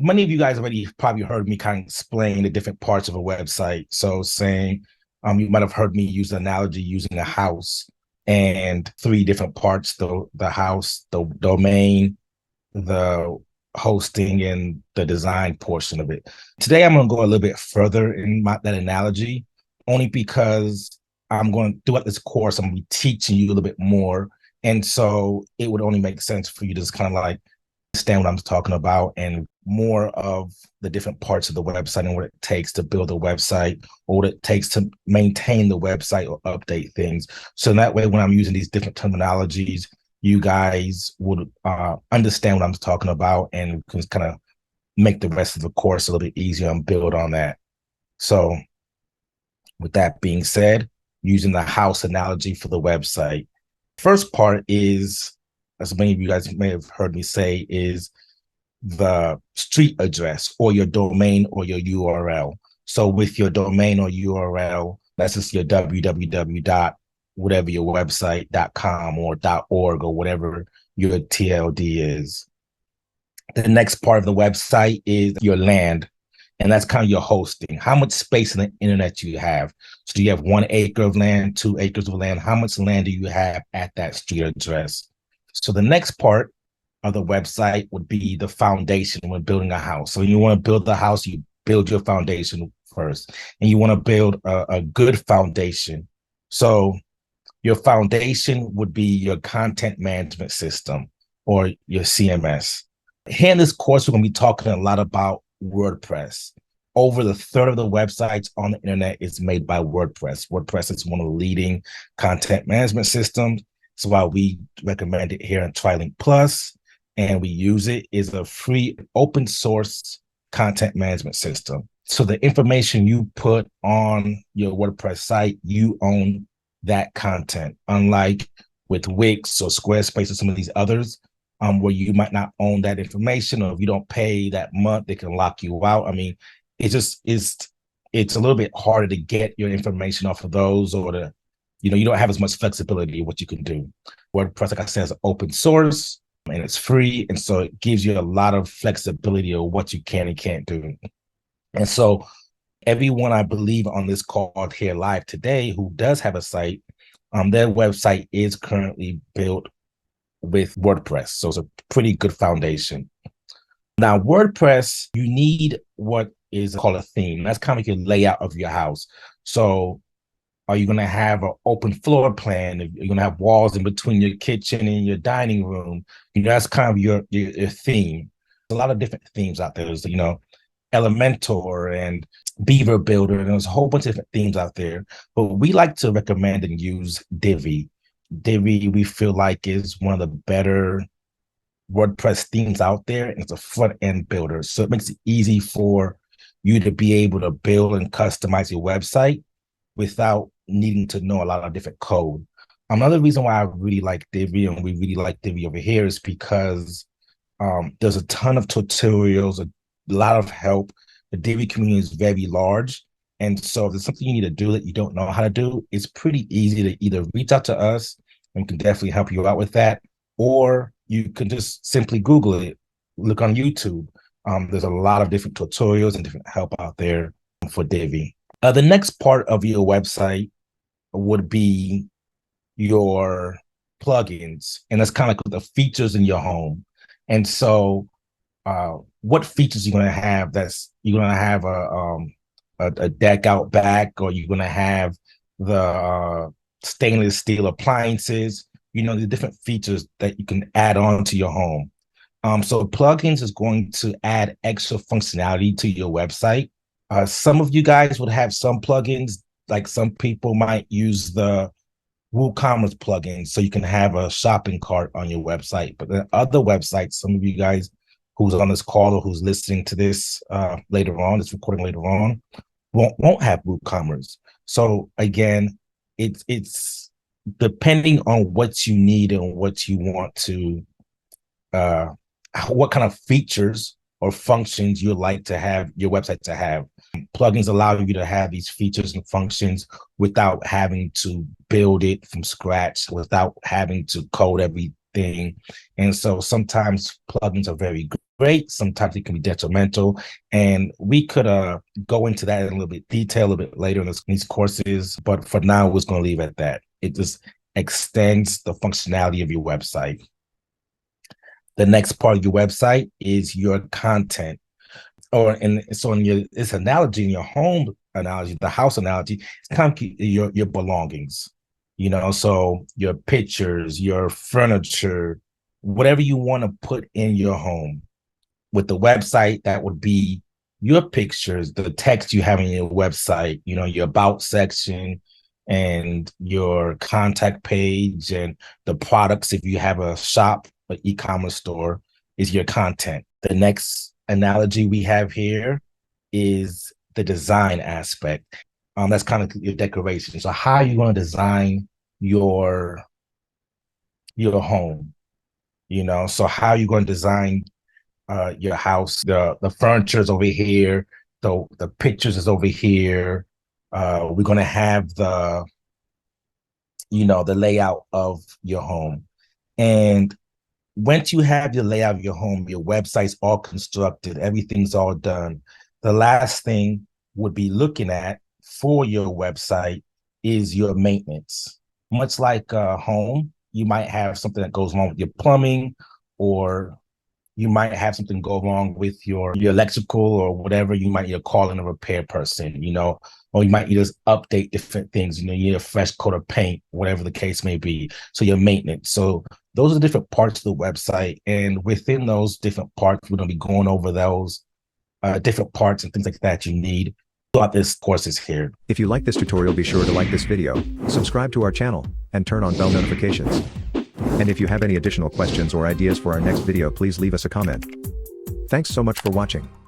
many of you guys already probably heard me kind of explain the different parts of a website. So saying, you might have heard me use the analogy using a house and three different parts, the house, the domain, the hosting, and the design portion of it. Today, I'm going to go a little bit further in that analogy, only because I'm going throughout this course, I'm going to be teaching you a little bit more. And so it would only make sense for you to just kind of like understand what I'm talking about and more of the different parts of the website and what it takes to build a website or what it takes to maintain the website or update things. So in that way, when I'm using these different terminologies, you guys would understand what I'm talking about and can kind of make the rest of the course a little bit easier and build on that. So with that being said, using the house analogy for the website, first part is, as many of you guys may have heard me say, is the street address or your domain or your URL. So with your domain or URL, that's just your www dot whatever your website.com or .org or whatever your TLD is. The next part of the website is your land, and that's kind of your hosting. How much space on the internet you have? So do you have 1 acre of land, 2 acres of land? How much land do you have at that street address? So the next part of the website would be the foundation when building a house. So you want to build the house, you build your foundation first, and you want to build a good foundation. So your foundation would be your content management system or your CMS. Here in this course, we're going to be talking a lot about WordPress. Over the third of the websites on the internet is made by WordPress. WordPress is one of the leading content management systems. So why we recommend it here in TriLink Plus, and we use it, is a free open source content management system. So the information you put on your WordPress site, you own that content, unlike with Wix or Squarespace or some of these others, where you might not own that information, or if you don't pay that month, they can lock you out. I mean, it's a little bit harder to get your information off of those, or you don't have as much flexibility of what you can do. WordPress, like I said, is open source and it's free, and so it gives you a lot of flexibility of what you can and can't do. And so everyone I believe on this call here live today who does have a site, their website is currently built with WordPress. So it's a pretty good foundation. Now, WordPress, you need what is called a theme. That's kind of your layout of your house. So are you going to have an open floor plan? You're going to have walls in between your kitchen and your dining room. That's kind of your theme. There's a lot of different themes out there. There's, Elementor and Beaver Builder, and there's a whole bunch of different themes out there. But we like to recommend and use Divi. Divi, we feel like, is one of the better WordPress themes out there, and it's a front end builder. So it makes it easy for you to be able to build and customize your website without needing to know a lot of different code. Another reason why I really like Divi, and we really like Divi over here, is because there's a ton of tutorials, a lot of help. The Divi community is very large. And so if there's something you need to do that you don't know how to do, it's pretty easy to either reach out to us, and we can definitely help you out with that, or you can just simply Google it, look on YouTube. There's a lot of different tutorials and different help out there for Divi. The next part of your website would be your plugins, and that's kind of like the features in your home. And so what features you're going to have? You're going to have a deck out back, or you're going to have the stainless steel appliances, the different features that you can add on to your home. So plugins is going to add extra functionality to your website. Some of you guys would have some plugins, like some people might use the WooCommerce plugin, so you can have a shopping cart on your website. But then other websites, some of you guys who's on this call or who's listening to this later on, this recording later on, won't have WooCommerce. So again, it's depending on what you need and what you want to, what kind of features or functions you like to have your website to have. Plugins allow you to have these features and functions without having to build it from scratch, without having to code everything. And so sometimes plugins are very great, sometimes it can be detrimental. And we could go into that in a little bit detail a little bit later in these courses. But for now, we're just going to leave it at that. It just extends the functionality of your website. The next part of your website is your content. In this analogy, in your home analogy, the house analogy, it's kind of your belongings, so your pictures, your furniture, whatever you want to put in your home. With the website, that would be your pictures, the text you have in your website, your about section and your contact page, and the products. If you have a shop, an e-commerce store, is your content. The next analogy we have here is the design aspect. That's kind of your decoration. So how are you going to design your home? So how are you going to design your house? The furniture is over here. The pictures is over here. We're going to have the layout of your home. And once you have your layout of your home, your website's all constructed, everything's all done, the last thing would be looking at for your website is your maintenance. Much like a home, you might have something that goes wrong with your plumbing, or you might have something go wrong with your electrical or whatever. You might need to call in a repair person, or you might need to update different things. You need a fresh coat of paint, whatever the case may be. So your maintenance. So those are the different parts of the website. And within those different parts, we're going to be going over those different parts and things like that you need throughout this courses here. If you like this tutorial, be sure to like this video, subscribe to our channel, and turn on bell notifications. And if you have any additional questions or ideas for our next video, please leave us a comment. Thanks so much for watching.